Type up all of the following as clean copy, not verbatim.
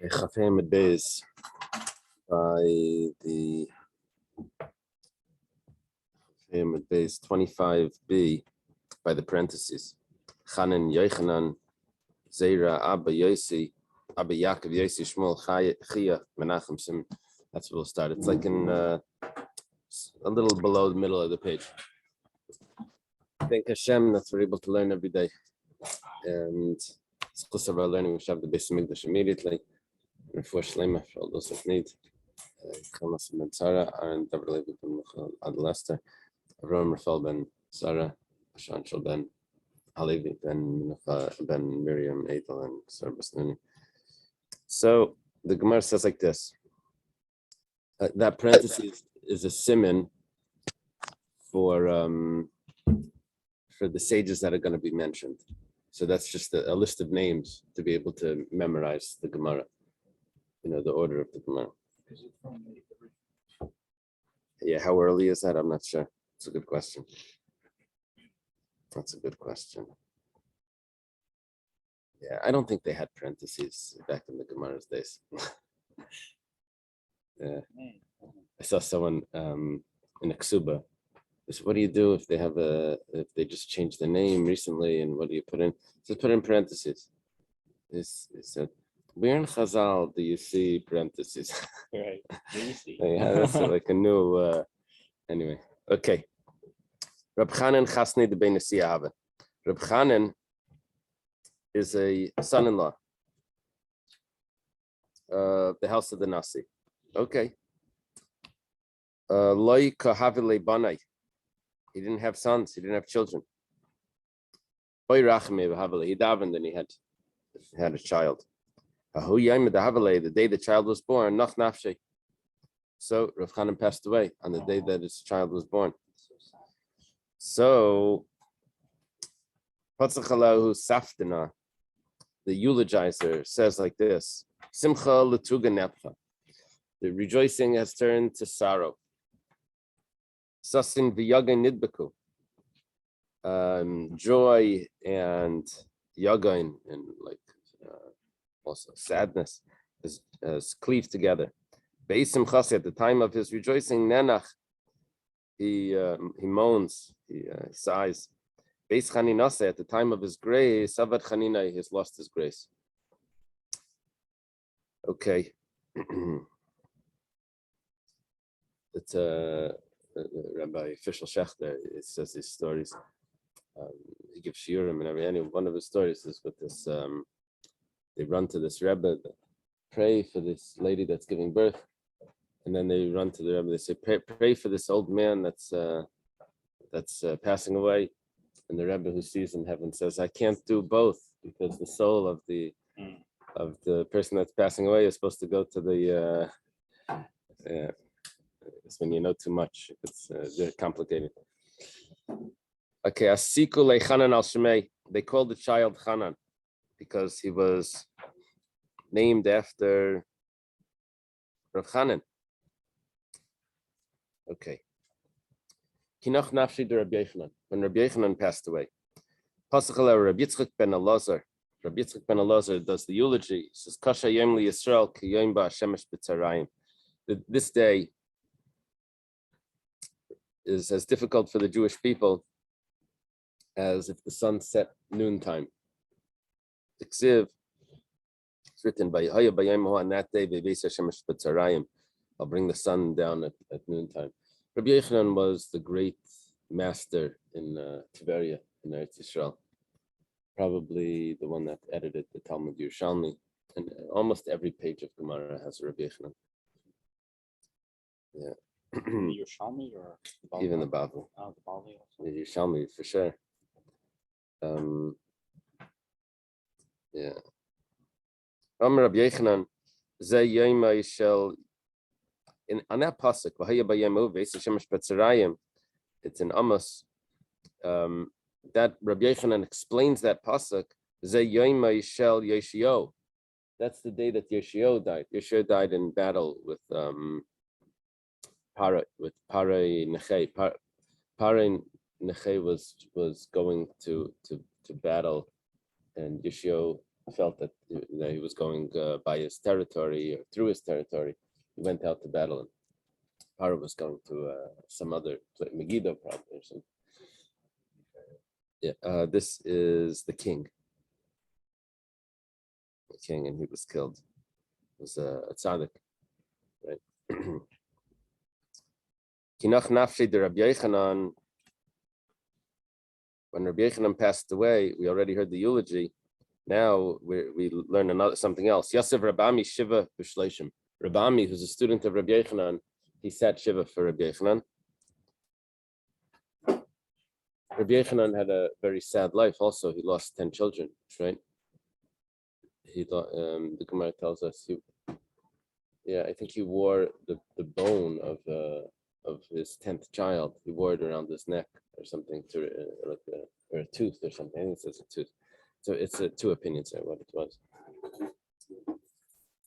Chafim Beis by the Chafim Beis 25b by the parentheses. Chanan Yochanan Zera Abba Yosi Abba Yaakov Yosi Shmuel Chia Menachem Sim. That's where we'll start. It's like in a little below the middle of the page. Thank Hashem that we're able to learn every day, and it's close of our learning. We should have the Beis Hamikdash immediately. And for Shlema, for all those that need. Chamas ben Sarah, Aaron David Levi ben Michal Adlester, Avram Rafael ben Sarah, Ashan Shal ben Halevi ben Miriam Adel and Sarah Basnuni. So the Gemara says like this. That parenthesis is a siman for the sages that are going to be mentioned. So that's just a list of names to be able to memorize the Gemara. You know, the order of the Gemara. Is it from the original? Yeah, how early is that? I'm not sure. It's a good question. That's a good question. Yeah, I don't think they had parentheses back in the Gemara's days. Yeah. I saw someone in Aksuba. So what do you do if they just changed the name recently, and what do you put in? Just put in parentheses. This said, where in Chazal do you see parentheses? Right. Do you see? Yeah, that's like a new. Anyway, okay. Reb Chanan Chasni de Ben Nasiya. Reb Chanan is a son-in-law of the house of the Nasi. Okay. Loi kahavile banai. He didn't have sons. He didn't have children. He davened and he had a child. The day the child was born, so Rav Chanan passed away on the day that his child was born. So Patzachalahu Saftina, the eulogizer, says like this: Simcha letuga nepcha. The rejoicing has turned to sorrow. Sasin v'yagain nidbeku. Joy and yagain, and like also sadness is cleaved together. Beisim chasi, at the time of his rejoicing, nenach, he moans, he sighs. Beis chaninase, at the time of his grace, avad chanina, he has lost his grace. Okay. It's Rabbi Fishel Schechter. It says these stories. He gives shiurim and everything. One of his stories is with this. They run to this Rebbe, pray for this lady that's giving birth, and then they run to the Rebbe. They say, pray for this old man that's passing away. And the Rebbe who sees in heaven says, I can't do both, because the soul of the person that's passing away is supposed to go to the. It's when you know too much. It's very complicated. Okay, Asiku leChanan al Shemei. They called the child Chanan because he was named after Rav Chanan. Okay. Kinach nafshi de Rabbi Yochanan. When Rabbi Yochanan passed away, Pasachal Rabbi Yitzchak ben Elazar. Rabbi Yitzchak ben Elazar does the eulogy. He says, Kasha yom li Yisrael ki yom ba Shemesh b'tzarayim. This day is as difficult for the Jewish people as if the sun set noontime. It's written by Yahya Bayim on that day, I'll bring the sun down at noontime. Rabbi Yochanan was the great master in Tiberia, in Eretz Yisrael. Probably the one that edited the Talmud Yerushalmi, and almost every page of Gemara has a Rabbi Yochanan. Yeah. Yerushalmi or the Even the Bible. Oh, the Bali also. The Yerushalmi for sure. Yeah. Amar Rabbi Yochanan, Zeh Yoma Yishel. On that pasuk, V'haya Bayemu V'Eisa Shemesh B'Tzarayim, it's in Amos. That Rabbi Yochanan explains that pasuk. Zeh Yoma Yishel Yeshio. That's the day that Yeshio died. Yeshio died in battle with Parai Nechei. Parai Nechei was going to battle, and Yeshio felt that he was going by his territory or through his territory. He went out to battle, and Paro was going to some other place, Megiddo probably or something. Yeah, this is the king. The king, and he was killed. It was a tzaddik, right? Kinach nafshi de Rabbi Yochanan. When Rabbi Yochanan passed away, we already heard the eulogy. Now we learn something else. Yosef Rabami Shiva B'Shleishim. Rabami, who's a student of Rabbi Yochanan, he sat Shiva for Rabbi Yochanan. Rabbi Yochanan had a very sad life also. He lost 10 children, right? The Gemara tells us, I think he wore the bone of his 10th child. He wore it around his neck or something, or a tooth or something. I think it says a tooth. So it's two opinions there what it was.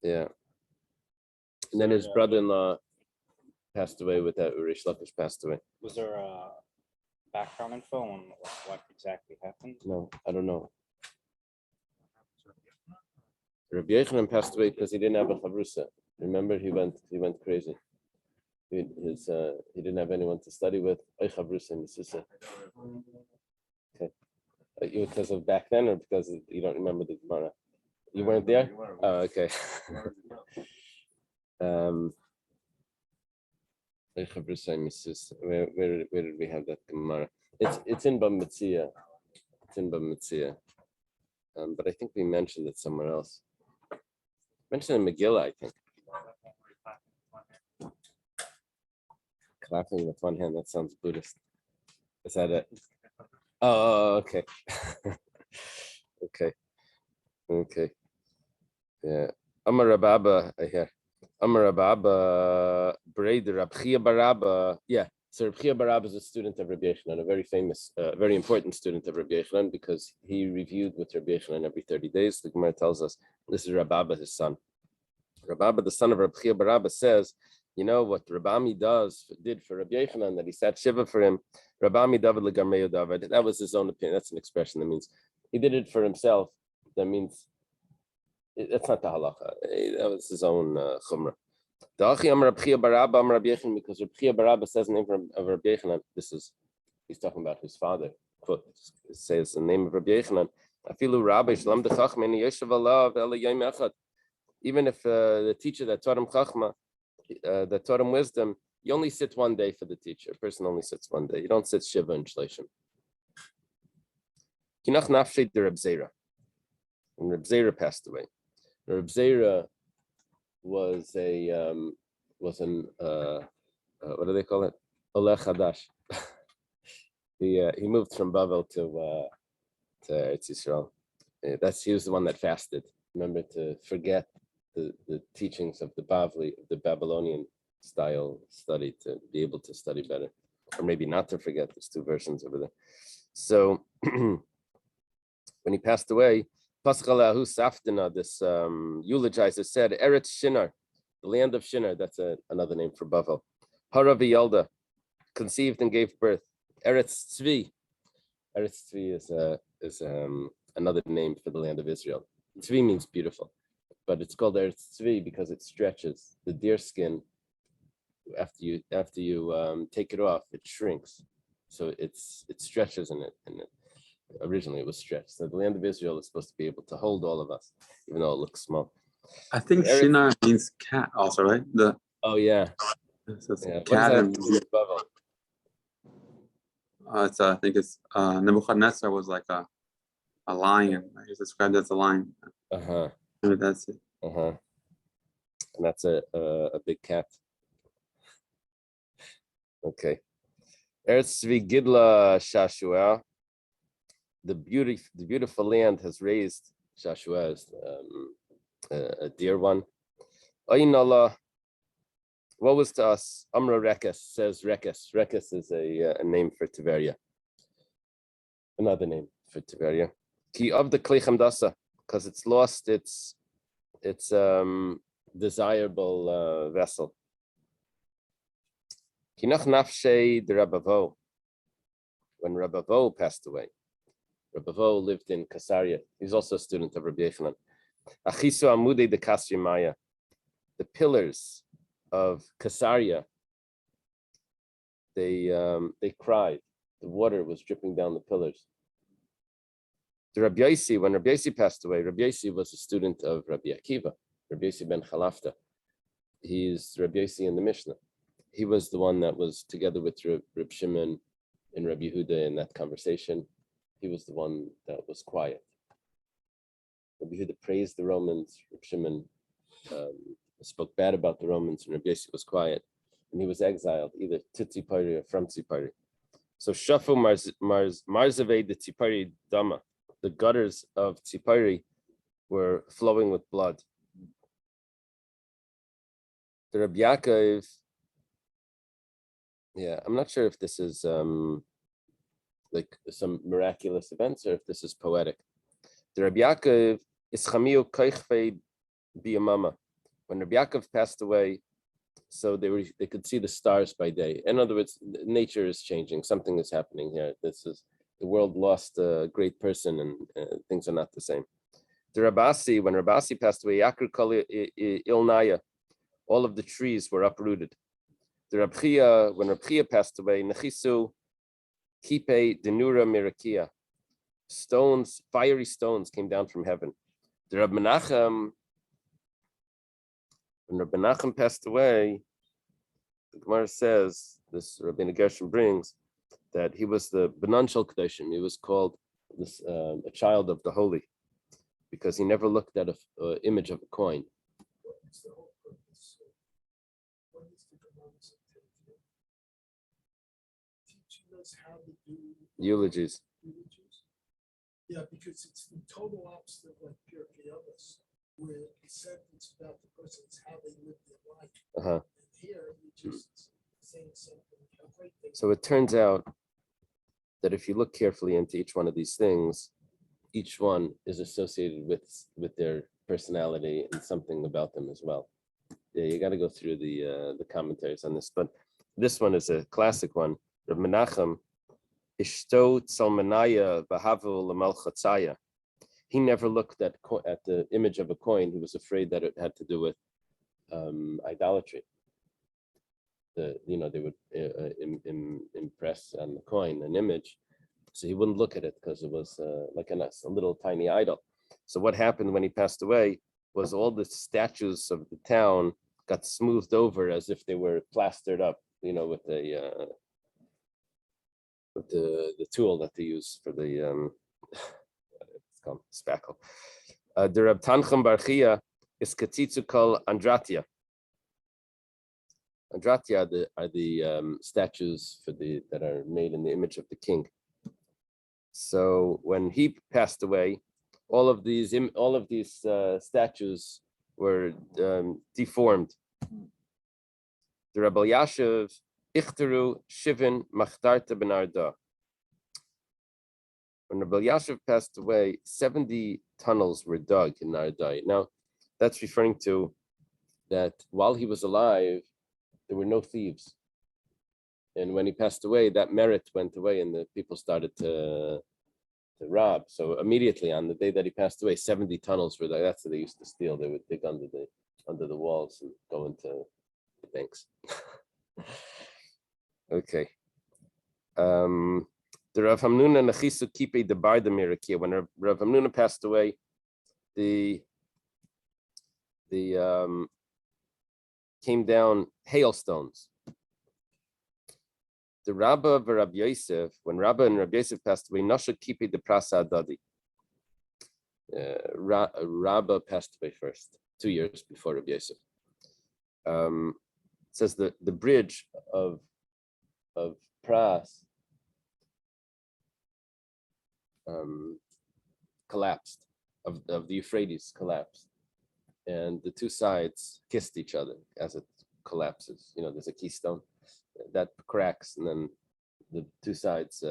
Yeah. And then his brother-in-law passed away with that. Rish Lakish passed away. Was there a background info on what exactly happened? No, I don't know. Rabbi Yochanan passed away because he didn't have a chavrusa. Remember, he went crazy. He didn't have anyone to study with. Okay. Because of back then, or because you don't remember the Gemara? You weren't there? Oh, okay. Where did we have that Gemara? It's in Bava Metzia. It's in Bava Metzia. But I think we mentioned it somewhere else. Mentioned in Megillah, I think. Clapping with one hand, that sounds Buddhist. Is that it? Oh, okay. Okay. Yeah. Amar Rababa, I hear. Amar Rababa, Braid Rabchia Baraba. Yeah. So Rabchia Baraba is a student of Rabbi Yochanan, a very famous, very important student of Rabbi Yochanan, because he reviewed with Rabbi Yochanan every 30 days. The Gemara tells us this is Rababa, his son. Rababa, the son of Rabchia Baraba, says, you know what Rabami did for Rabbi Yochanan, that he sat Shiva for him. Rabami David legarmeyo David. That was his own opinion. That's an expression that means he did it for himself. That means that's not the halacha. That was his own chumrah. Because Rabchia Baraba says the name of Rabbi Yochanan. He's talking about his father. Quote, it says the name of Rabbi Yochanan. Even if the teacher that taught him chachma, that taught him wisdom, you only sit one day for the teacher. A person only sits one day. You don't sit Shiva and Shleishim. Kinach nafshet de Reb Zera. When Reb Zera passed away, Reb Zera was an what do they call it? Oleh Chadash. He moved from Bavel to Eretz Yisrael. He was the one that fasted. Remember, to forget the teachings of the Bavli, the Babylonian style study, to be able to study better, or maybe not to forget. There's two versions over there. So when he passed away, Paschalahu Safdina, this eulogizer, said, Eretz Shinar, the land of Shinar. That's another name for Bavel. Haravi Yalda, conceived and gave birth. Eretz Tzvi. Eretz Tzvi is another name for the land of Israel. Tzvi means beautiful, but it's called Eretz Tzvi because it stretches. The deer skin, after you take it off, it shrinks, so it stretches in it. And originally it was stretched. So the land of Israel is supposed to be able to hold all of us, even though it looks small. I think Shinar means cat also, right? Oh yeah. Cat and I think it's Nebuchadnezzar was like a lion. He's described as a lion. Maybe that's it. And that's a big cat. Okay. Eretz Tzvi Gidla Shashua. The beautiful land has raised Shashua as a dear one. Ayin Allah. What was to us? Amra Rekes says Rekes. Rekes is a name for Tiberia. Another name for Tiberia. Ki of the Klechem Dasa, because it's lost its desirable vessel. Kinach nafshei de Rabavo. When Rabavo passed away, Rabbi Vo lived in Caesarea. He's also a student of Rabbi Yochanan. Achisu amudei de Kasri Maya. The pillars of Caesarea, they cried. The water was dripping down the pillars. The Rabbi Yossi, when Rabbi Yossi passed away, Rabbi Yossi was a student of Rabbi Akiva, Rabbi Yossi ben Chalafta. He's Rabbi Yossi in the Mishnah. He was the one that was together with Reb Shimon and Rabbi Yehuda in that conversation. He was the one that was quiet. Rabbi Yehuda praised the Romans. Reb Shimon spoke bad about the Romans, and Rabbi Yossi was quiet. And he was exiled, either to Tzipari or from Tzipari. So Shafu Marzavei the Tzipari Dama. The gutters of Tzipari were flowing with blood. The Rabbi Yaakov, I'm not sure if this is like some miraculous events or if this is poetic. The Rabbi Yaakov is Chamiu Koichvei Biyamama. When Rabbi Yaakov passed away, so they could see the stars by day. In other words, nature is changing. Something is happening here. The world lost a great person, and things are not the same. The Rabasi, when Rabasi passed away, Yakr Kali Ilnaya, all of the trees were uprooted. The Rabchia, when Rabchia passed away, Nechisu Kipe Denura Mirakia, stones, fiery stones came down from heaven. The Rab Menachem, when Rab Menachem passed away, the Gemara says, this Rabbeinu Gershom brings, that he was the Benanshal Kedoshim. He was called a child of the holy, because he never looked at an image of a coin. How to do eulogies. Yeah, because it's the total opposite of like pure chaos, where the sentence about the person is how they live their life. And here you're just saying something. So it turns out that if you look carefully into each one of these things, each one is associated with their personality and something about them as well. Yeah, you got to go through the commentaries on this, but this one is a classic one. Reb Menachem, Ishto Tzalmanaya Bahavu Lamalchatzaya. He never looked at the image of a coin. He was afraid that it had to do with idolatry. They would impress on the coin an image, so he wouldn't look at it because it was like a little tiny idol. So what happened when he passed away was all the statues of the town got smoothed over as if they were plastered up, with the tool that they use for the it's called spackle. The Rab Tanchem Barchia is Katzitzu Kol Andratia. Andratia are the statues that are made in the image of the king. So when he passed away, all of these statues were deformed. The Rabbi Yashiv Ichteru Shivin Machtarta Ben Arda. When Rabbi Yashiv passed away, 70 tunnels were dug in Nardai. Now, that's referring to that while he was alive, there were no thieves. And when he passed away, that merit went away and the people started to rob. So immediately on the day that he passed away, 70 tunnels were there. That's what they used to steal. They would dig under the walls and go into the banks. Okay. The Rav Hamnuna Nechisu Kipe de Bar de Mirakia. When Rav Hamnuna passed away, the came down hailstones. The Rabba of Rabbi Yosef, when Rabba and Rabbi Yosef passed away, Nasha Kipe de Prasa Adadi. Rabba passed away first, 2 years before Rabbi Yosef. It says the bridge of Pras collapsed, of the Euphrates collapsed, and the two sides kissed each other as it collapses. There's a keystone that cracks, and then the two sides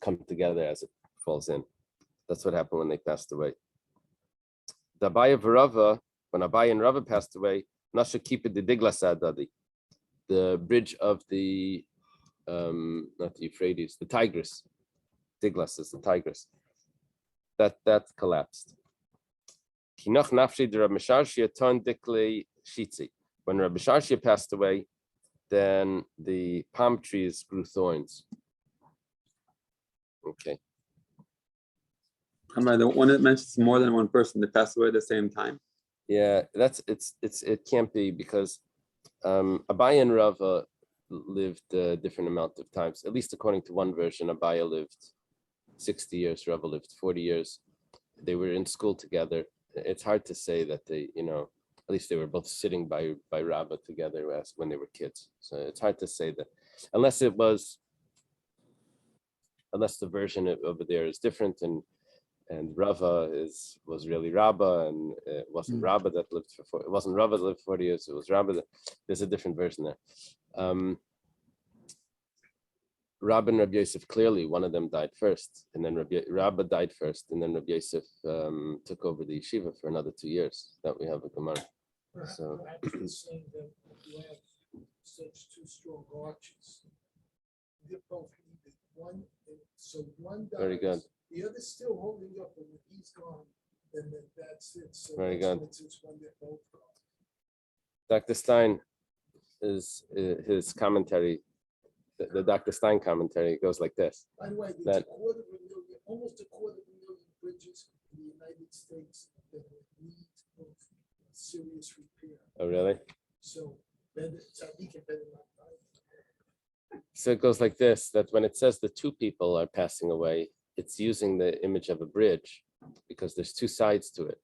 come together as it falls in. That's what happened when they passed away. The Abai of Rava, when Abai and Rava passed away, Nasha Kippah de Diglas Adadi, the bridge of the not the Euphrates, the Tigris. Tiglas is the Tigris. That collapsed. When Rabbi Sharshia passed away, then the palm trees grew thorns. Okay. By the one that mentions more than one person that passed away at the same time. Yeah, it can't be because Abaye and Rava lived a different amount of times. At least according to one version, Abaye lived 60 years, Rava lived 40 years. They were in school together. It's hard to say that they, at least they were both sitting by Rabba together as when they were kids. So it's hard to say that, unless the version over there is different and Rava was really Rabba, and it wasn't Rabba that lived it wasn't Rava that lived 40 years. It was Rabba. There's a different version there. Rabba and Rabbi Yosef, clearly one of them died first, and then Rabba died first, and then Rabbi Yosef took over the yeshiva for another 2 years. That we have a Gemara. So Perhaps saying that you have such two strong arches. They're both needed. One dies, very good. the other's still holding up, and when he's gone, then that's it. So Very that's good. when it's when they're both gone. Dr. Stein is his commentary. The Dr. Stein commentary goes like this. By the way, That- almost a quarter of a million bridges in the United States that need of serious repair. Oh, really? So Tzaddik and better not die. So it goes like this, that when it says the two people are passing away, it's using the image of a bridge because there's two sides to it.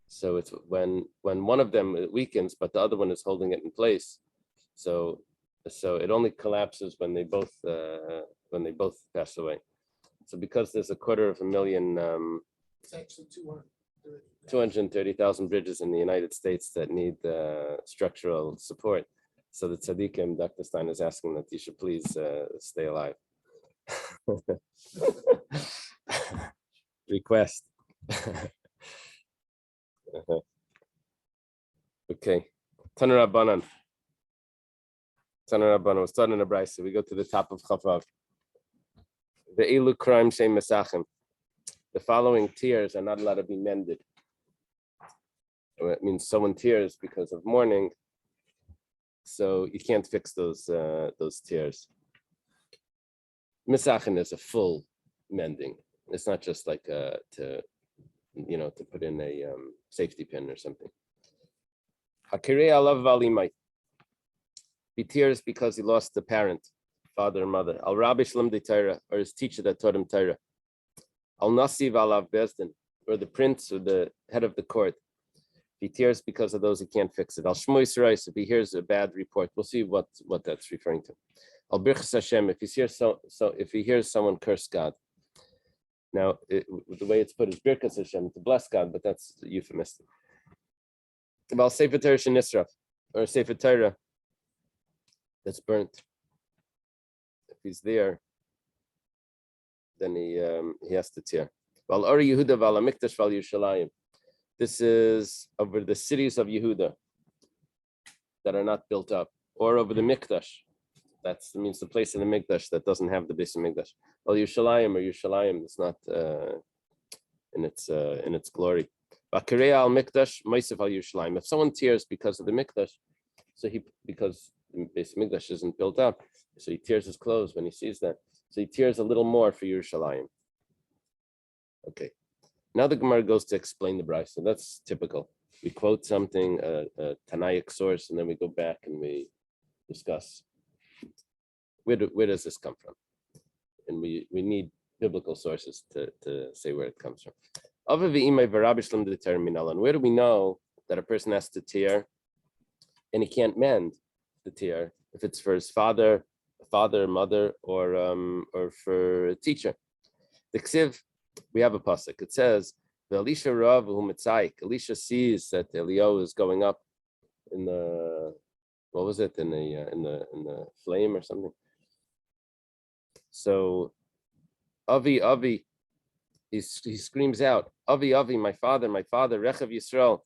So it's when one of them weakens, but the other one is holding it in place. So it only collapses when they both pass away. So because there's 250,000 It's actually 230. 230,000 bridges in the United States that need structural support. So the tzaddikim, Dr. Stein is asking that you should please stay alive. Request. Okay. Taner Rabbanan. We're starting a brayso. We go to the top of Chavav. The Elu crime shem mesachim. The following tears are not allowed to be mended. It means someone tears because of mourning, so you can't fix those tears. Mesachim is a full mending. It's not just like to put in a safety pin or something. Hakirei alav valimai. He tears because he lost the parent, father or mother. Al Rabbi Shalom de Torah, or his teacher that taught him Torah. Al Nasiv alav bezdin, or the prince or the head of the court. He tears because of those who can't fix it. Al Shmo Yisrael, if he hears a bad report, we'll see what that's referring to. Al Birchas Hashem, if he hears someone curse God. Now, the way it's put is Birchas Hashem, to bless God, but that's euphemistic. About Sefer Torah Shenisraf, or Sefer Torah that's burnt. If he's there, then he has to tear. Val Ori Yehuda Val Hamikdash Val Yerushalayim. This is over the cities of Yehuda that are not built up, or over the Mikdash. That means the place in the Mikdash that doesn't have the base of Mikdash. Well, Yerushalayim is not in its glory. Bakirei al Mikdash, Ma'aseh al Yerushalayim. If someone tears because of the Mikdash, because the base of Mikdash isn't built up, so he tears his clothes when he sees that. So he tears a little more for Yerushalayim. Okay. Now the Gemara goes to explain the brayso. So that's typical. We quote something, a Tanaic source, and then we go back and we discuss where does this come from, and we need biblical sources to say where it comes from. And where do we know that a person has to tear and he can't mend the tear if it's for his father, mother, or for a teacher? The Ksiv, we have a pasuk. It says, "Elisha Rav Mitzaik." Elisha sees that Eliyahu is going up in the in the flame or something. So, Avi, he screams out, Avi, my father, Rechav Yisrael,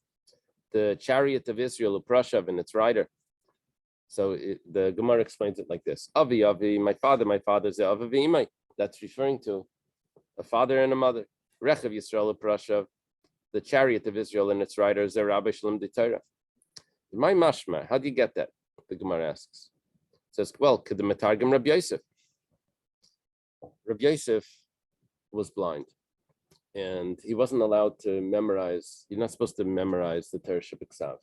the chariot of Israel, Uprashav and its rider. The Gemara explains it like this: Avi, Avi, my father, is Avi Imai. That's referring to a father and a mother. Rechav Yisrael Parashav, the chariot of Israel and its riders, are Rabbi Shalom de Torah. My mashma, how do you get that? The Gemara asks. It says, well, could the Matargim Rabbi Yosef? Rabbi Yosef was blind, and he wasn't allowed to memorize. You're not supposed to memorize the Torah Shebiksav.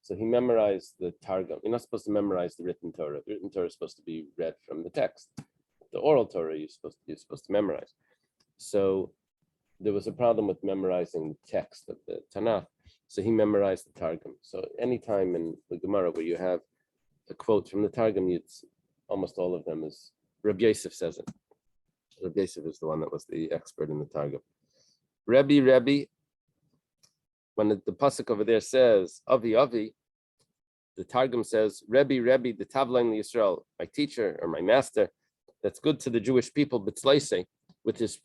So he memorized the Targum. You're not supposed to memorize the written Torah. The written Torah is supposed to be read from the text. The oral Torah you're supposed to memorize. So there was a problem with memorizing the text of the Tanakh. So he memorized the Targum. So anytime in the Gemara where you have a quote from the Targum, it's almost all of them is Rabbi Yosef says it. Rabbi Yosef is the one that was the expert in the Targum. Rebbe, when the pasuk over there says Avi, Avi, the Targum says Rebbe, the Tavlain Yisrael, my teacher or my master, that's good to the Jewish people, b'tzleisei,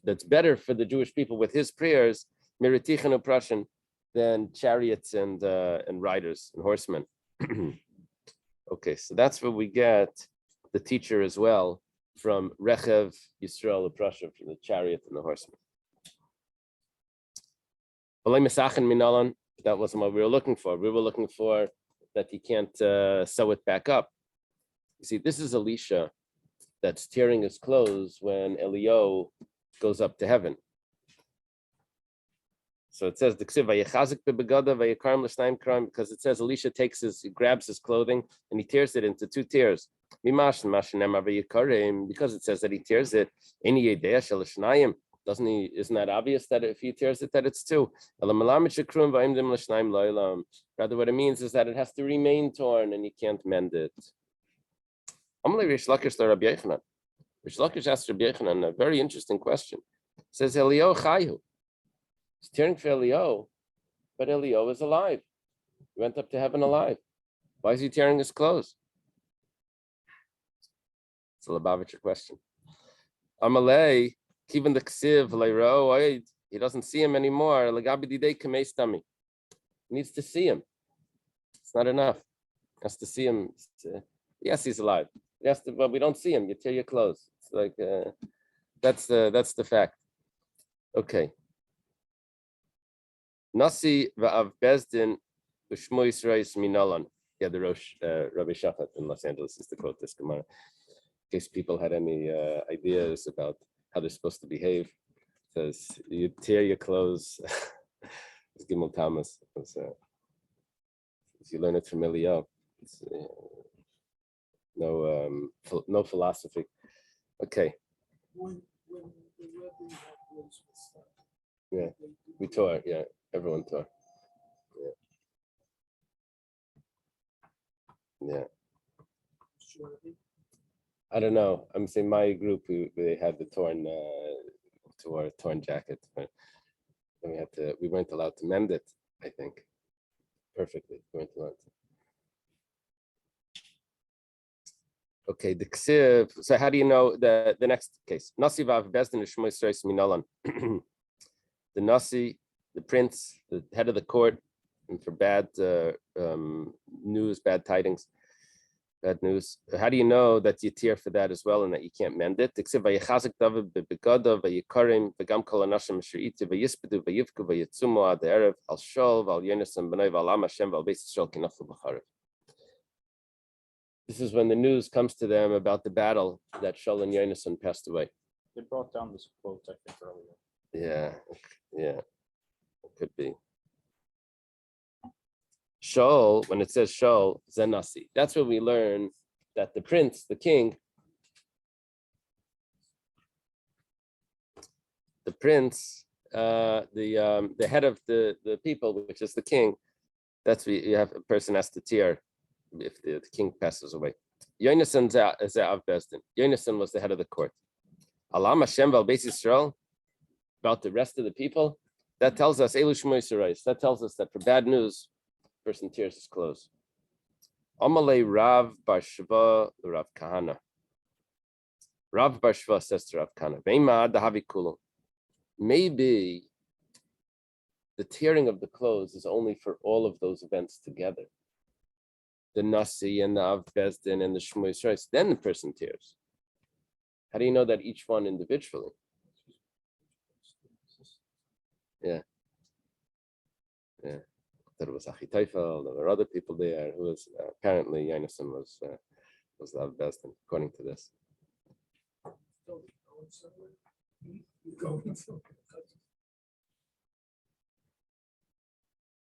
that's better for the Jewish people with his prayers, miritichan uprashan, than chariots and riders and horsemen. Okay, so that's where we get the teacher as well from Rechev Yisrael uprashan, from the chariot and the horseman. That wasn't what we were looking for. We were looking for that he can't sew it back up. You see, this is Elisha that's tearing his clothes when Eliyahu goes up to heaven. So it says because it says Elisha he grabs his clothing and he tears it into two tears. Because it says that he tears it. Doesn't he? Isn't that obvious that if he tears it, that it's two? Rather, what it means is that it has to remain torn and you can't mend it. Rish Lakish asked Rabbi Yochanan a very interesting question. It says Eliyahu Chayu. He's tearing for Eliyahu, but Eliyahu is alive. He went up to heaven alive. Why is he tearing his clothes? It's a Lubavitcher question. Amalei. Even the ksiv he doesn't see him anymore. He needs to see him. It's not enough. He has to see him. Yes, he's alive. Yes, but we don't see him. You tear your clothes. It's like that's the fact. Okay. Nasi va'av bezdin v'shmo Yisrael minalan. Yeah, the Rosh Rabbi Shachat in Los Angeles is to quote this Gemara. In case people had any ideas about how they're supposed to behave. It says you tear your clothes. It's Gimel Thomas. You learn it from Eliyahu. No philosophy. Okay. When the Rebbe was stuck. Yeah, we tore. Yeah, everyone tore. Yeah. Sure. I don't know. I'm saying my group, they had the torn jacket, but we weren't allowed to mend it, I think, perfectly. We weren't allowed to. Okay, the ksiv. So how do you know the next case? Nasivav bezdin shmo Yisrael minalan. The nasi, the prince, the head of the court, and for bad news, bad tidings. Bad news. How do you know that you tear for that as well and that you can't mend it? This is when the news comes to them about the battle that Shaul and Yonasan passed away. They brought down this quote, I think, earlier. Yeah, it could be. Shaul, when it says Shaul, Zenasi, that's where we learn that the prince, the king, the prince, the head of the people, which is the king, that's what you have a person has to tear if the king passes away. Yonasan is Av Bezdin. Yonasan was the head of the court. Alam Hashem val Beis Yisrael, about the rest of the people, that tells us Elu Shmo Yisrael. That tells us that for bad news, person tears his clothes. Amalei Rav Bar Shva Rav Kahana. Rav Bar Shva says to Rav Kahana, Veima Dahavi Kulo. Maybe the tearing of the clothes is only for all of those events together. the Nasi and the Av Bezdin and the Shmoyis Rice, then the person tears. How do you know that each one individually? Yeah. That it was Achitaifel, there were other people there who was apparently Yonason was the Av Bezdin, according to this.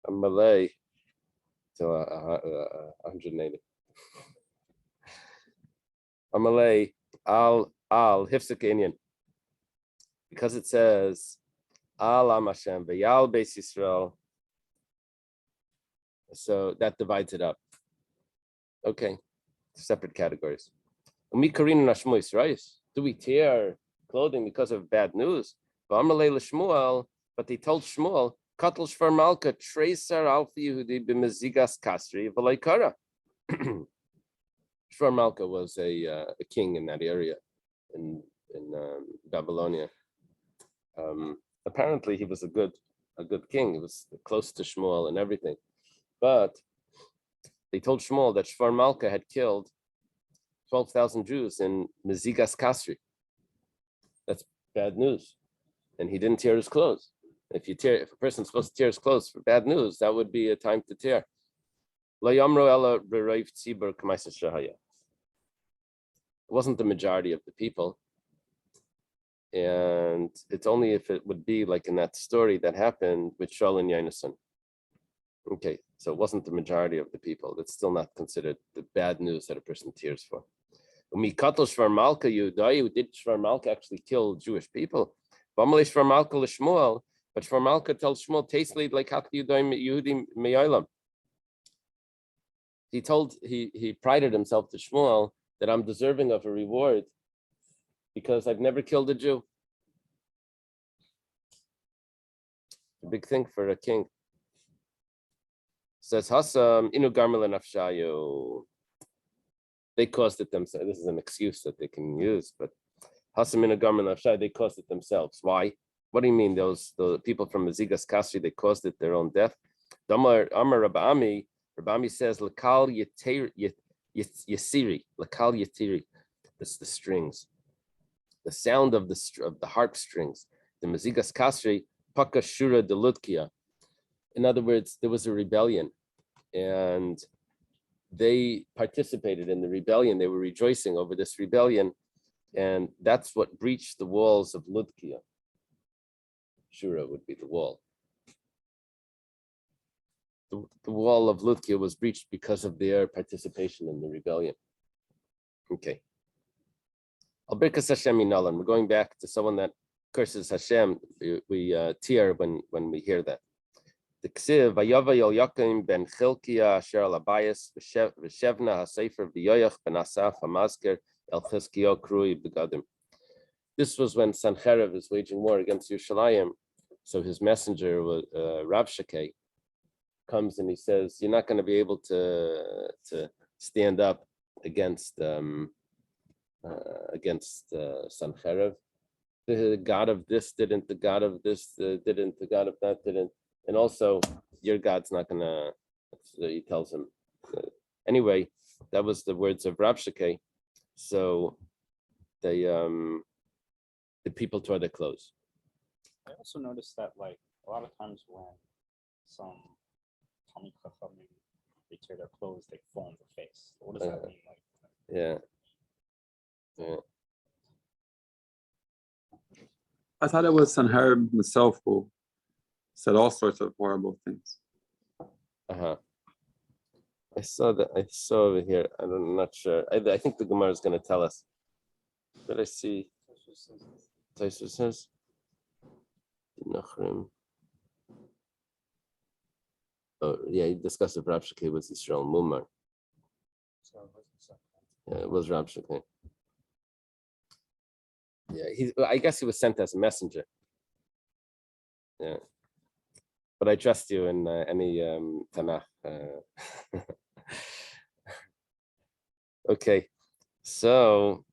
A Malay to 180. A Malay al Hifzik Indian, because it says al Am Hashem v'yal Beis Yisrael, so that divides it up. Okay, separate categories. Do we tear clothing because of bad news? But they told Shmuel, Katel Shvar Malka, Tracer Alpha Yehudi b'mezigas kasri v'loikara. Shvar Malka was a king in that area in Babylonia. Apparently, he was a good king. He was close to Shmuel and everything. But they told Shmuel that Shvar Malka had killed 12,000 Jews in Mezigas Kasri. That's bad news. And he didn't tear his clothes. If a person's supposed to tear his clothes for bad news, that would be a time to tear. It wasn't the majority of the people. And it's only if it would be like in that story that happened with Shaul and Yonason. Okay, so it wasn't the majority of the people. That's still not considered the bad news that a person tears for. Did Shvar Malka actually kill Jewish people? But Shvar Malka tells Shmuel, tasteley like Yehudi Me'olam. He prided himself to Shmuel that I'm deserving of a reward because I've never killed a Jew. A big thing for a king. Says Hassam inu garmel nafshayu. They caused it themselves. This is an excuse that they can use, but Hassam inu garmel nafshayu, they caused it themselves. Why? What do you mean? The people from Mezigas Kasri, they caused it their own death. Amar Rabami says lakal yasiri, lakal yatiri. That's the strings, the sound of the harp strings. The Mezigas Kasri pakashura delutkia. In other words, there was a rebellion, and they participated in the rebellion. They were rejoicing over this rebellion, and that's what breached the walls of Ludkia. Shura would be the wall. The wall of Ludkia was breached because of their participation in the rebellion. Okay. Al-Birkas Hashem Minalan. We're going back to someone that curses Hashem. We tear when we hear that. The Ksiv, Vayava Yel Yakim ben Chilkia Asher al Abayis V'Shevna HaSefer V'Yoyach ben Asaf HaMazker El Chizkiyo Krui Begadim. This was when Sancherev is waging war against Yerushalayim. So his messenger, Rav Shakeh, comes and he says, "You're not going to be able to stand up against Sancherev. The God of this didn't. The God of this didn't. The God of that didn't." And also, your God's not gonna. He tells him. Anyway, that was the words of Rav Shakeh. So, the people tore their clothes. I also noticed that, like, a lot of times when some Talmid Chachamim they tear their clothes, they foam the face. What does that mean? Like, Yeah. I thought it was Sanherib himself who said all sorts of horrible things. I saw over here. I'm not sure. I think the Gemara is going to tell us. But I see. Taisa says. Oh yeah, he discussed if Rav Shakeh was Yisrael Mumar. Yeah, it was Rav Shakeh. Yeah, I guess he was sent as a messenger. Yeah, but I trust you in any Tanakh. Okay, so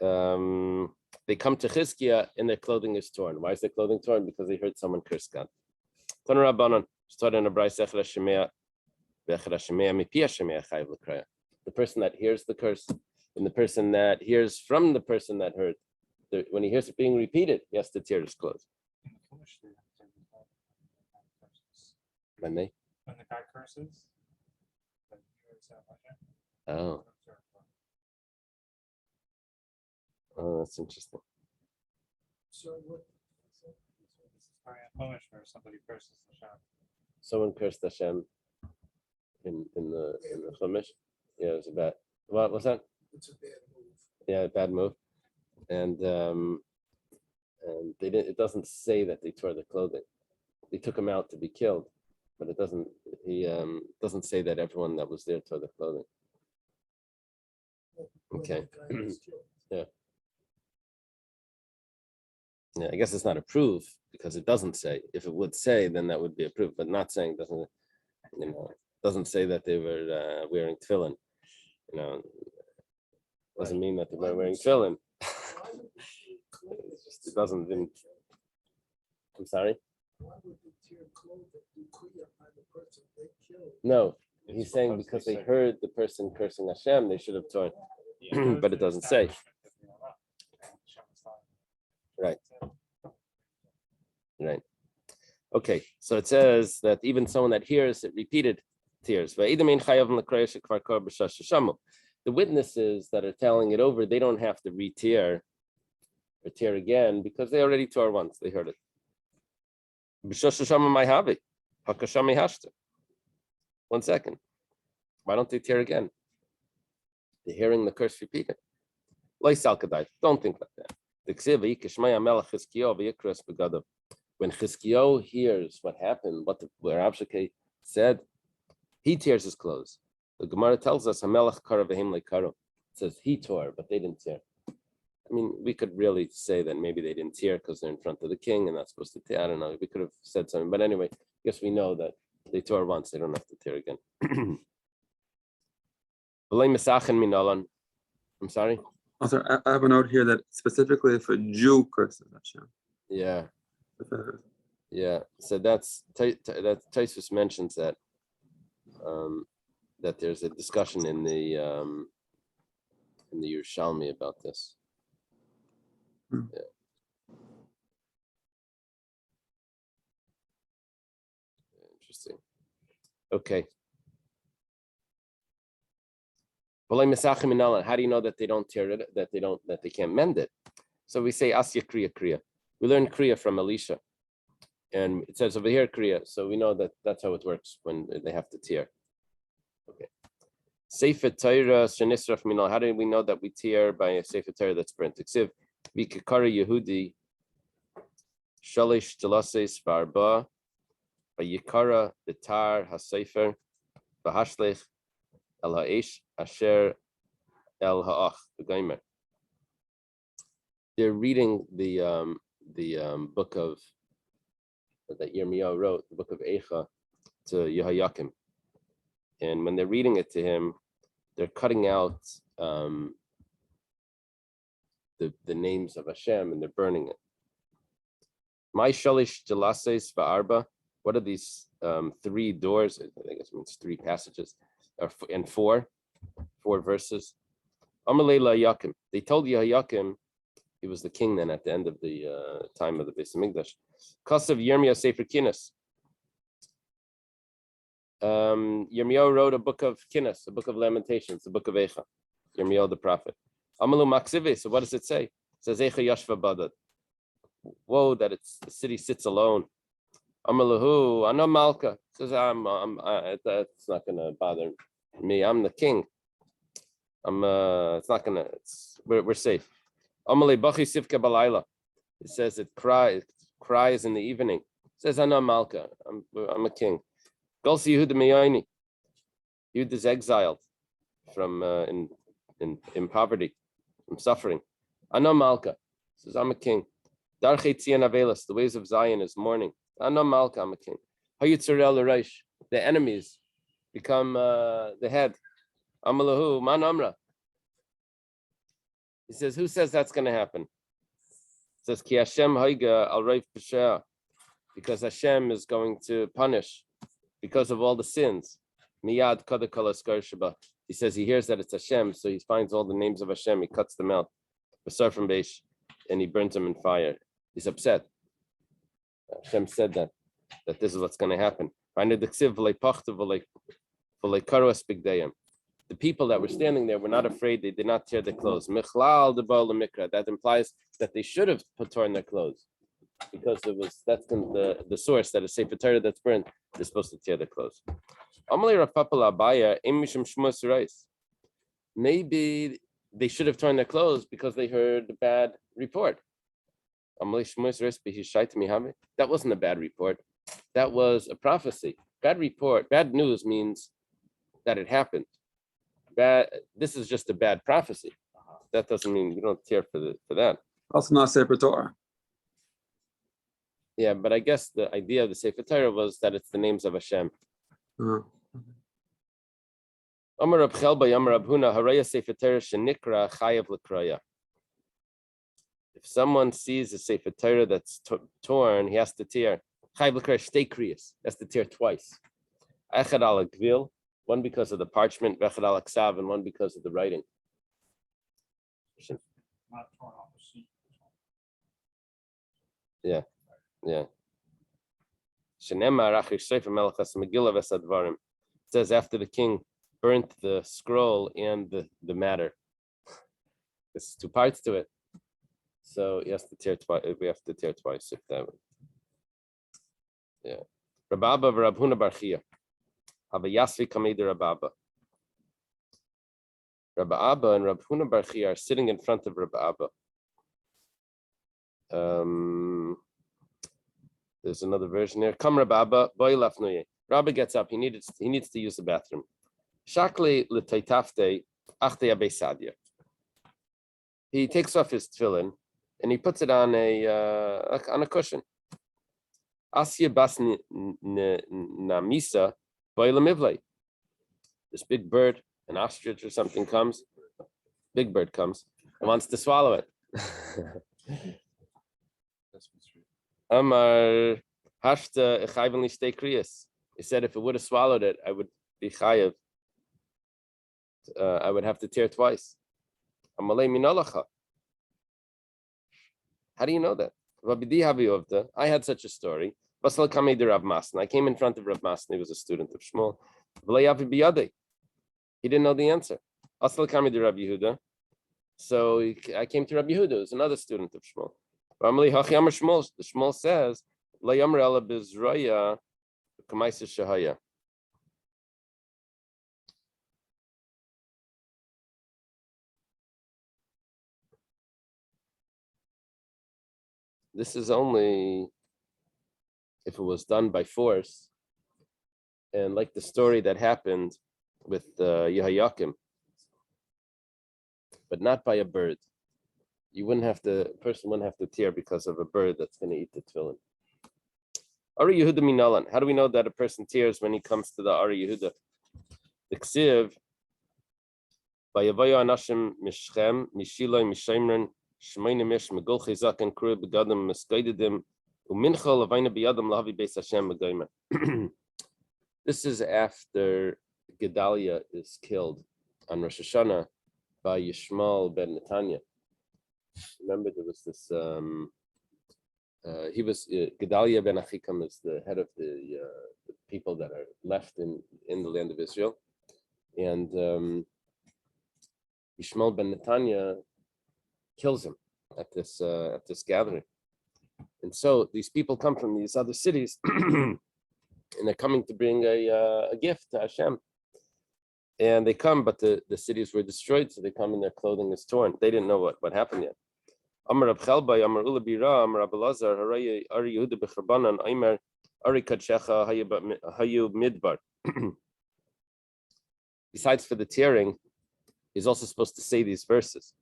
they come to Chizkiah and their clothing is torn. Why is their clothing torn? Because they heard someone curse God. Tanu Rabbanon started in a brayse Echra Shemea The person that hears the curse and the person that hears from the person that heard, when he hears it being repeated, he has to tear his clothes. When the guy curses. Oh. Oh, that's interesting. So what? Punish where somebody curses Hashem. Someone cursed Hashem in the Chumash. Yeah, it was a bad. What was that? It's a bad move. Yeah, bad move. And they didn't. It doesn't say that they tore the clothing. They took him out to be killed, but it doesn't. He doesn't say that everyone that was there tore the clothing. Okay. Yeah. Yeah, I guess it's not a proof because it doesn't say. If it would say, then that would be a proof. But not saying doesn't say that they were wearing tefillin. Doesn't mean that they were wearing tefillin. It doesn't. I'm sorry. Why would they tear clothes that do kriya on the person they killed? No, he's saying because they heard the person cursing Hashem, they should have torn. But it doesn't say. Right. Right. Okay, so it says that even someone that hears it repeated tears. The witnesses that are telling it over, they don't have to re-tear or tear again because they already tore once. They heard it. One second. Why don't they tear again? They're hearing the curse repeated. Don't think like that. When Chizkiyahu hears what happened, where Rabshakeh said, he tears his clothes. The Gemara tells us, Hamelach kara v'hem le'karo. It says he tore, but they didn't tear. I mean, we could really say that maybe they didn't tear because they're in front of the king and not supposed to tear. I don't know. We could have said something. But anyway, I guess we know that they tore once. They don't have to tear again. I'm sorry? Also, I have a note here that specifically if a Jew curses Hashem. Yeah. Yeah. So that Taisus mentions that that there's a discussion in the Yerushalmi about this. Yeah. Interesting. Okay. How do you know that they don't tear it? That they can't mend it? So we say Asya Kriya Kriya. We learn Kriya from Elisha, and it says over here Kriya. So we know that that's how it works when they have to tear. Okay. Sefer Torah shenisraf minal. How do we know that we tear by a Sefer Torah that's burnt? Eksiv v'kikara Yehudi shalish jelases v'arba v'yikara b'tar hasefer v'hashlech el ha'esh asher el ha'ach v'gaimer. They're reading the book of that Yirmiyahu wrote, the book of Eicha, to Yehoyakim. And when they're reading it to him, they're cutting out the names of Hashem and they're burning it. My shalish jelases va'arba. What are these 3 doors? I guess it means 3 passages, and 4 verses. Amalei Yakim. They told Yehoyakim, he was the king then at the end of the time of the Beis Hamikdash. Kasav Yirmiyah Sefer Kinnis. Yirmiyahu wrote a book of Kinnis, a book of Lamentations, the book of Eicha. Yirmiyahu the prophet. Amalu Maksive. So what does it say? It says Eicha Yashva Badad. Whoa, that the city sits alone. Amalahu Ana Malka. Says that's not gonna bother me. I'm the king. It's not gonna. We're safe. Amalei Bachi Sivka Balayla. It says it cries in the evening. It says Ana Malka. I'm a king. Golsi Yehuda Meyayni. Yehuda is exiled from in poverty, from suffering. Ana Malka says I'm a king. Darchei Tzion Avelas. The ways of Zion is mourning. Ana Malka. I'm a king. Hayitzarel Reish. The enemies become the head. Amalahu Man Amra. He says, who says that's going to happen? It says, Ki Hashem Haiga Al Reif Peshah, because Hashem is going to punish because of all the sins. Miyad kadakala skarshaba. He says he hears that it's Hashem, so he finds all the names of Hashem. He cuts them out, basar from beish, and he burns them in fire. He's upset. Hashem said that this is what's going to happen. The people that were standing there were not afraid. They did not tear their clothes. That implies that they should have torn their clothes, because that's the source that a Sefer Torah that's burned. They're supposed to tear their clothes. Maybe they should have torn their clothes because they heard a bad report. That wasn't a bad report. That was a prophecy. Bad news means that it happened. This is just a bad prophecy. That doesn't mean you don't tear for that. Also not Sefer Torah. Yeah, but I guess the idea of the Sefer Torah was that it's the names of Hashem. Amar Rab Chelba, Amar Rab Huna, Haraya Sefer Torah shenikra chayav l'kraya. If someone sees a Sefer Torah that's torn, he has to tear. Chayav l'kraya shtei kriyas. He has to tear twice. Echad al gvil, one because of the parchment, v'echad al ksav, and one because of the writing. Not torn off the sheet. Yeah. It says after the king burnt the scroll and the matter. There's two parts to it. So he has to tear twice. We have to tear twice if that would. Yeah. Rababa v'Rabhuna Barchia. Have a Yasvi Kameder Rababa. Rabba Abba and Rabhuna Barchia are sitting in front of Rabba Abba. There's another version there. Come Rabba Abba, boy lafnuye. Rabba gets up. He needs to use the bathroom. Shakli l'taitafte achte abesadia. He takes off his tefillin and he puts it on a cushion. Asya bas namisa boy lamivle. This big bird, an ostrich or something comes. Big bird comes and wants to swallow it. Amar hashta echayven lishtei kriyas. He said if it would have swallowed it, I would be chayav. I would have to tear twice. Amalei minalacha. How do you know that? I had such a story. I came in front of Rav Masna. He was a student of Shmuel. He didn't know the answer. So I came to Rabbi Yehuda, who's another student of Shmuel. The Shmuel says, this is only if it was done by force, and like the story that happened with Yehoyakim, but not by a bird. A person wouldn't have to tear because of a bird that's going to eat the tefillin. Ari Yehuda minalan. How do we know that a person tears when he comes to the Ari Yehuda? The ksiv, Vayavayo anashim mishchem mishiloi mishayimren shmeine mish megol chizak and kru begadim miskaididim uminchol avayna biyadam lahavi beis Hashem megaymer. This is after Gedaliah is killed on Rosh Hashanah by Yishmael ben Netanya. Remember, there was this. He was Gedaliah ben Achikam is the head of the people that are left in the land of Israel, and Yishmael ben Netanya kills him at this gathering, and so these people come from these other cities, and they're coming to bring a gift to Hashem. And they come, but the cities were destroyed, so they come and their clothing is torn. They didn't know what happened yet. Amar Rab Chelba, Amar Ula Bira, Amar Rab Elazar, Haraya Ari Yehuda b'Charbanan, Aimer Ari Kadshecha Hayu Midbar. Besides for the tearing, he's also supposed to say these verses.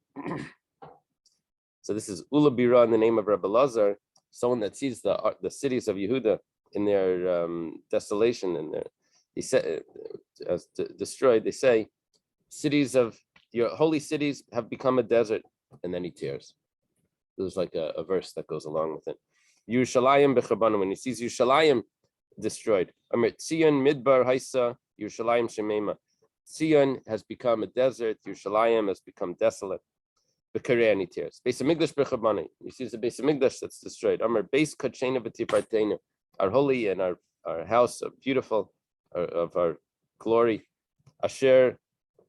So this is Ula Bira in the name of Rab Elazar, someone that sees the cities of Yehuda in their desolation and their. He said, as destroyed, they say, cities of your holy cities have become a desert, and then he tears. There's like a verse that goes along with it. Yerushalayim b'Charbanan, when he sees Yerushalayim destroyed. Amir Tzion Midbar Haisa Yerushalayim Shemema. Zion has become a desert. Yerushalayim has become desolate. B'karei ani tears. Beis Hamikdash b'chabani. You see, it's the Beis Hamikdash that's destroyed. Amar Beis Kodshenu v'Tifartenu. Our holy and our house, beautiful, of our glory. Asher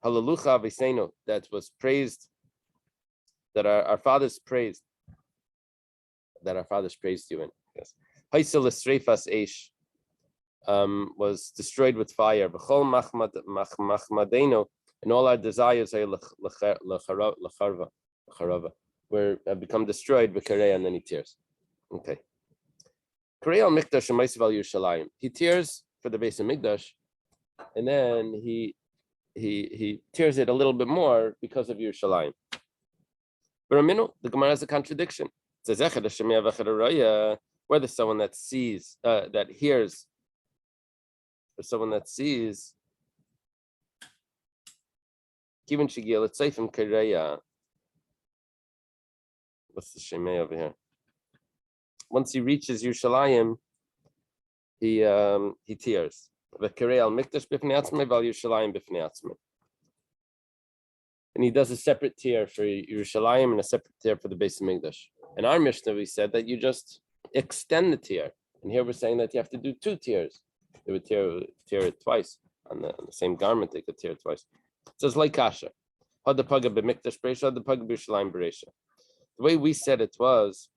Halalucha V'Seinu, that was praised, that our fathers praised, you in. Yes. Haisel Esreifas Eish was destroyed with fire. B'chol machmadenu, and all our desires have become destroyed. B'karei, and then he tears. Okay. Karei al Mikdash Shemaisiv al Yerushalayim. He tears for the Beis Hamikdash, and then he tears it a little bit more because of Yerushalayim. But the Gemara has a contradiction. It says whether someone that sees, that hears, or someone that sees, Kivin Shigil, it's safe in Kareya. What's the Shemay over here? Once he reaches Yerushalayim, he tears. The Karei al Mikdash b'fnei atzmei val Yerushalayim b'fnei atzmei. And he does a separate tear for Yerushalayim and a separate tear for the Beis Hamikdash. In our Mishnah, we said that you just extend the tear. And here we're saying that you have to do 2 tears. They would tear it twice on the same garment. They could tear it twice. It says like kasha. Had the paga b'mikdash b'reisha, had the paga b'Yerushalayim b'reisha. The way we said it was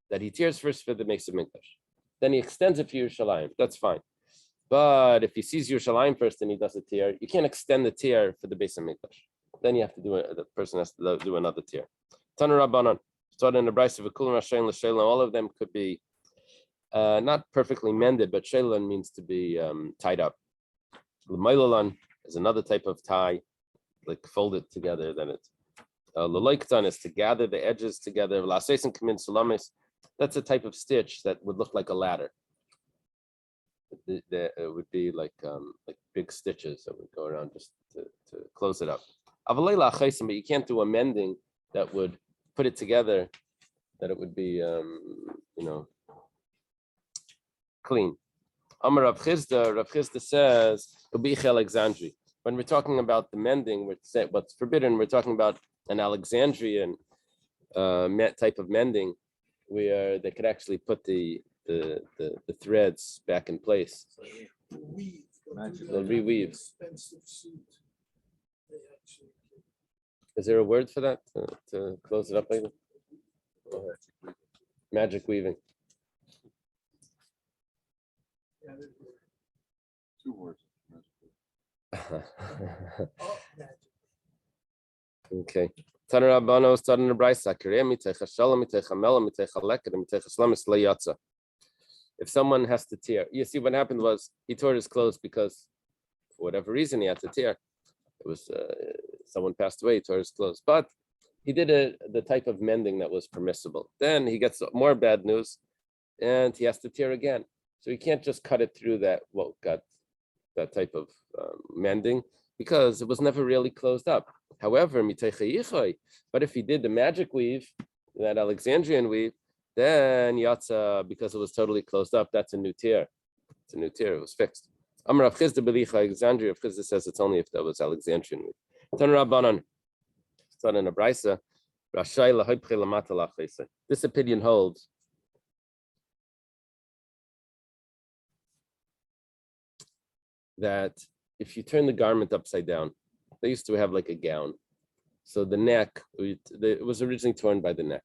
that he tears first for the Beis Hamikdash, then he extends it for Yerushalayim. That's fine. But if he sees Yerushalayim first and he does a tear, you can't extend the tear for the Beis Hamikdash. Then you have to do it. The person has to do another tear. Tanu Rabbanan, started in the Brisa of Kulam Rashayin l'Sheila. All of them could be not perfectly mended, but Sheilan means to be tied up. L'Mailalan is another type of tie, like folded together. Then it's L'Loiktan is to gather the edges together. L'Aseis and Kamin Salamis. That's a type of stitch that would look like a ladder. It would be like big stitches that would go around just to close it up. But you can't do a mending that would put it together, that it would be clean. Amar Rav Chisda says Alexandri. When we're talking about the mending, what's forbidden, we're talking about an Alexandrian type of mending, where they could actually put the threads back in place. They'll reweave. Expensive suit. They actually Is there a word for that to close it up like that? Magic weaving. Yeah, 2 words. Okay. Taner Rabbano started in the Brisa. If someone has to tear, you see what happened was he tore his clothes because for whatever reason he had to tear. It was someone passed away, he tore his clothes, but he did the type of mending that was permissible. Then he gets more bad news, and he has to tear again. So he can't just cut it through that type of mending, because it was never really closed up. However, but if he did the magic weave, that Alexandrian weave, then yatsa, because it was totally closed up, that's a new tear. It's a new tear. It was fixed. Amar Rav Chisda belicha Alexandria. Rav Chisda says it's only if that was Alexandrian weave. Taner Rabbanan, it's not in a brisa. This opinion holds that if you turn the garment upside down, they used to have like a gown. So the neck, it was originally torn by the neck.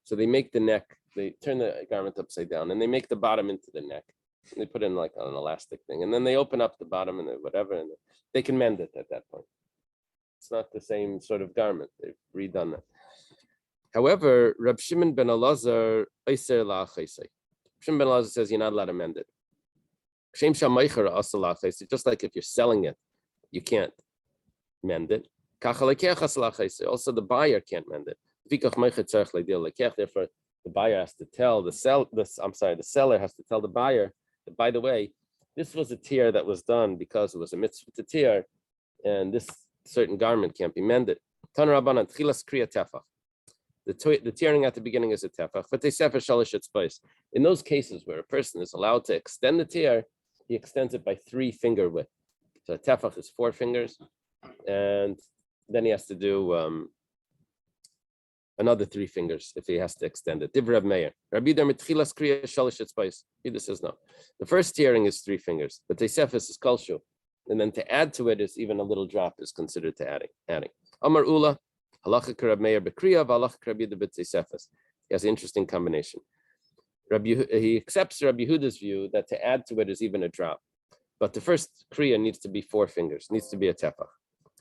So they make the neck, they turn the garment upside down, and they make the bottom into the neck. And they put in like an elastic thing, and then they open up the bottom and whatever, and they can mend it at that point. It's not the same sort of garment. They've redone that. However, Reb Shimon ben Elazar, Shimon ben Elazar says you're not allowed to mend it. Just like if you're selling it, you can't mend it. Also, the buyer can't mend it. Therefore, the buyer has to tell the seller has to tell the buyer that, by the way, this was a tear that was done because it was a mitzvah to tear, and this certain garment can't be mended. The tearing at the beginning is a tefach, but they sefer shalish etzbais. In those cases where a person is allowed to extend the tear, he extends it by 3 finger width. So tefach is 4 fingers, and then he has to do another 3 fingers if he has to extend it. Div Reb Meir. Rabbi Yudar mitchilas kriya shalish etzbais. He says no. The first tearing is 3 fingers, but Tosefos is kolshu, and then to add to it is even a little drop is considered to adding. Amar Ula, halacha Reb Meir bekriya, halacha Rabbi Yudar b'Tosefos. He has an interesting combination. He accepts Rabbi Yehuda's view that to add to it is even a drop, but the first kriya needs to be 4 fingers, needs to be a tefach.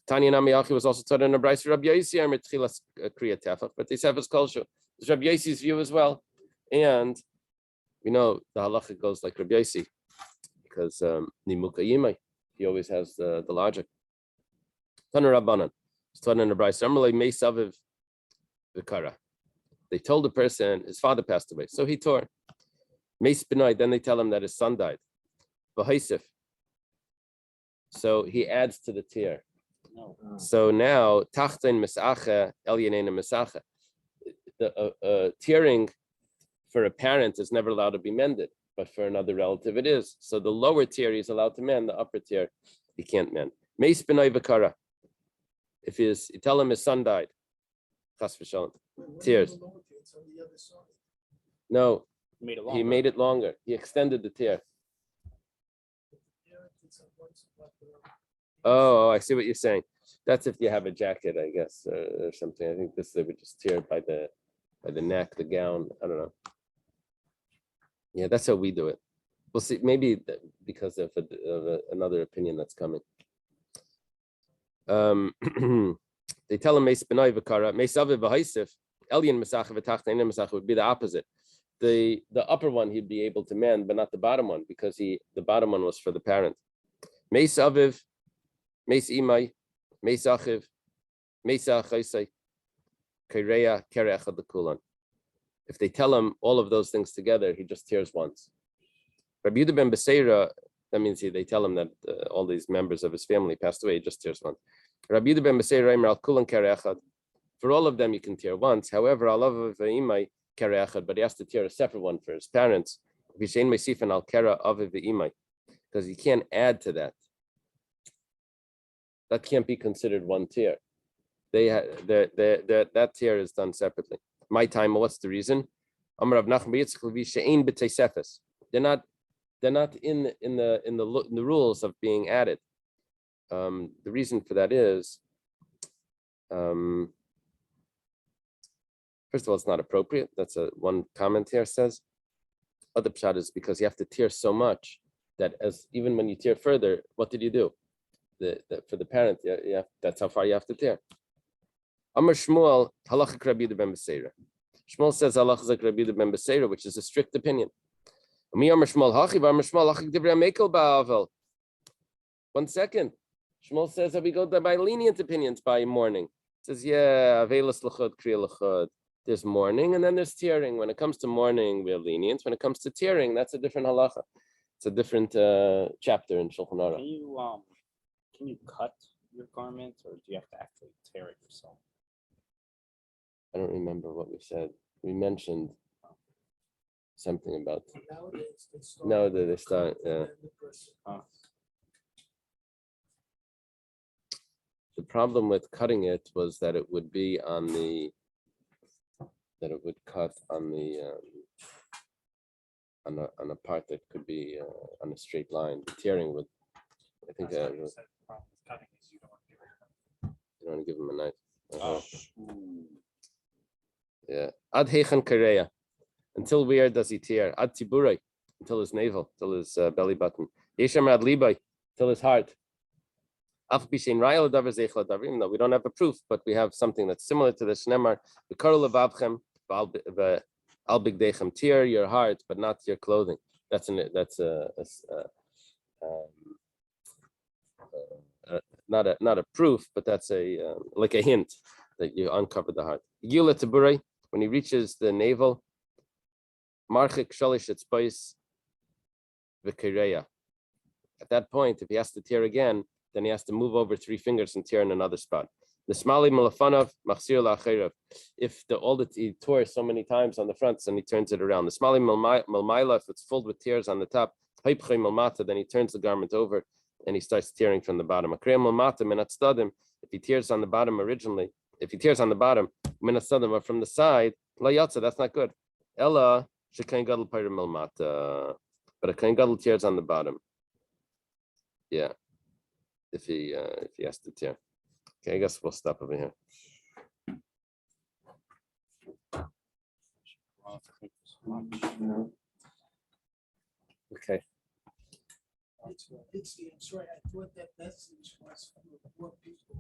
Tanya Namiachi was also taught in a brayso Rabbi Yosi mitchilas kriya tefach, but Tosefos kolshu. It's Rabbi Yosi's view as well, and we know the halacha goes like Rabbi Yosi because nimuka yimai, he always has the logic. Tana Rabbanan, it's taught in a brayso. Amalei meisaviv v'kara. They told the person his father passed away, so he tore. Meis b'nai, then they tell him that his son died. V'haisif, so he adds to the tear. No. So now tachtein misacha elyanein misacha. The tearing for a parent is never allowed to be mended, but for another relative it is. So the lower tier he's allowed to mend, the upper tier he can't mend. Meis b'nai v'kara. If you tell him his son died, chas v'shalom, tears. No, he made it longer. He extended the tear. Oh, I see what you're saying. That's if you have a jacket, I guess, or something. I think this they would just tear it by the neck, the gown. I don't know. Yeah, that's how we do it. We'll see. Maybe because of another opinion that's coming. They tell him Meis B'nai v'kara, Meis Aviv v'haisif, Elyon Mesacha v'tachtein Mesacha would be the opposite. The upper one he'd be able to mend, but not the bottom one, because the bottom one was for the parent. Meis Aviv, Meis Imai, Meis Achiv, Meis Achaisai, Kereya, Kereachad L'kulan. If they tell him all of those things together, he just tears once. Rabbi Yehuda ben Beseira, that means they tell him that all these members of his family passed away, he just tears once. Rabbi Yehuda ben Beseira, Al Kulan Kereachad. For all of them, you can tear once. However, Alav Imai Kereachad, but he has to tear a separate one for his parents. Vishain Meisifan Al Kera Aviv Imai, because he can't add to that. That can't be considered one tear. That tear is done separately. My time. What's the reason? They're not in the rules of being added. The reason for that is, first of all, it's not appropriate. That's one comment here says. Other pshat is because you have to tear so much that even when you tear further, what did you do? For the parent, that's how far you have to tear. Amar Shmuel, halacha Rabbi Yehuda ben Beseira. Shmuel says halacha Rabbi Yehuda ben Beseira, which is a strict opinion. One second. Shmuel says that we go by lenient opinions by mourning. It says, avelas l'chod, kriya l'chod. There's mourning and then there's tearing. When it comes to mourning, we're lenient. When it comes to tearing, that's a different halacha. It's a different chapter in Shulchan Aruch. Can you cut your garment, or do you have to actually tear it yourself? I don't remember what we said. We mentioned something about. No, they start. The problem with cutting it was that it would be on the. That it would cut on the. On a part that could be on a straight line. The tearing would. I think. You don't want to give him a knife. Yeah. Ad heichan kareya. Until where does he tear? Ad tiburai. Until his navel, till his belly button. Yesham ad libai. Till his heart. Af bishin rayal davar zeichla davar. Even though we don't have a proof, but we have something that's similar to the shnemar. V'kar levavchem al bigdechem. Tear your heart, but not your clothing. That's not a proof, but that's like a hint that you uncover the heart. Gila Taburai, when he reaches the navel, Marchik Shalish Etzbais V'Kireya. At that point, if he has to tear again, then he has to move over 3 fingers and tear in another spot. The Smali Malafanov Machsir La'Cherav. If he tore so many times on the front, then he turns it around. The Smali Malmaila, if it's filled with tears on the top, then he turns the garment over. and he starts tearing from the bottom. If he tears on the bottom originally, if he tears on the bottom, or from the side, that's not good. Ella but a kain gadol tears on the bottom. Yeah, if he has to tear. Okay, I guess we'll stop over here. Okay. I'm sorry, I thought that message was for people.